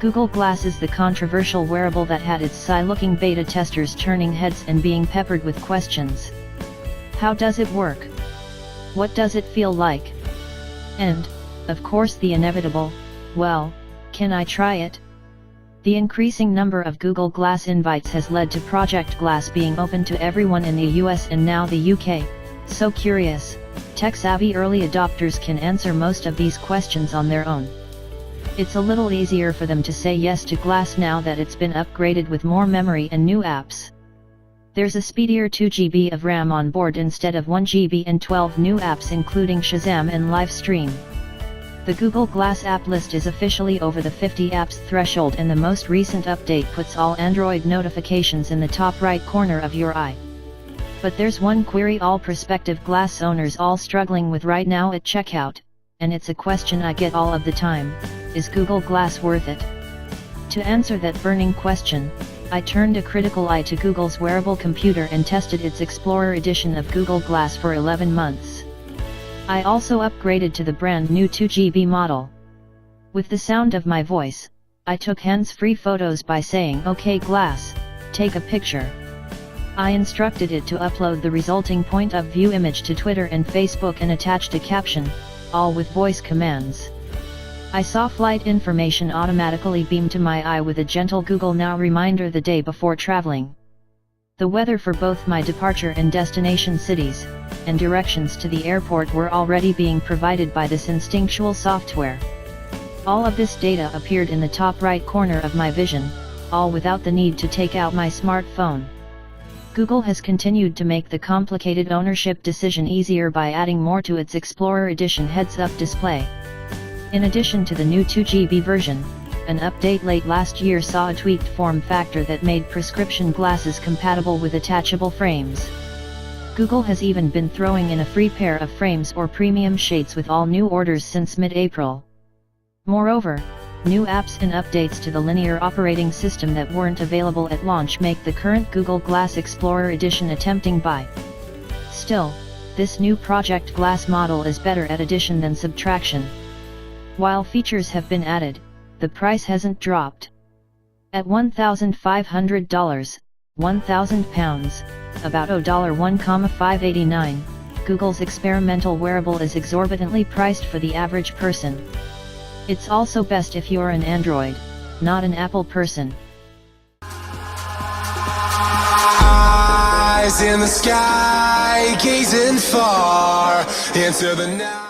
Google Glass is the controversial wearable that had its sci-looking beta testers turning heads and being peppered with questions. How does it work? What does it feel like? And, of course, the inevitable, well, can I try it? The increasing number of Google Glass invites has led to Project Glass being open to everyone in the US and now the UK. So curious, tech-savvy early adopters can answer most of these questions on their own. It's a little easier for them to say yes to Glass now that it's been upgraded with more memory and new apps. There's a speedier 2 GB of RAM on board instead of 1 GB and 12 new apps including Shazam and Livestream. The Google Glass app list is officially over the 50 apps threshold, and the most recent update puts all Android notifications in the top right corner of your eye. But there's one query all prospective Glass owners all struggling with right now at checkout, and it's a question I get all of the time: is Google Glass worth it? To answer that burning question, I turned a critical eye to Google's wearable computer and tested its Explorer edition of Google Glass for 11 months. I also upgraded to the brand new 2 GB model. With the sound of my voice, I took hands-free photos by saying, "Okay Glass, take a picture." I instructed it to upload the resulting point of view image to Twitter and Facebook and attached a caption, all with voice commands. I saw flight information automatically beam to my eye with a gentle Google Now reminder the day before traveling. The weather for both my departure and destination cities, and directions to the airport were already being provided by this instinctual software. All of this data appeared in the top right corner of my vision, all without the need to take out my smartphone. Google has continued to make the complicated ownership decision easier by adding more to its Explorer Edition heads-up display. In addition to the new 2 GB version, an update late last year saw a tweaked form factor that made prescription glasses compatible with attachable frames. Google has even been throwing in a free pair of frames or premium shades with all new orders since mid-April. Moreover, new apps and updates to the linear operating system that weren't available at launch make the current Google Glass Explorer Edition a tempting buy. Still, this new Project Glass model is better at addition than subtraction. While features have been added, the price hasn't dropped. At $1,500, £1,000, about $1,589, Google's experimental wearable is exorbitantly priced for the average person. It's also best if you're an Android, not an Apple person. Eyes in the sky, gazing far into the night.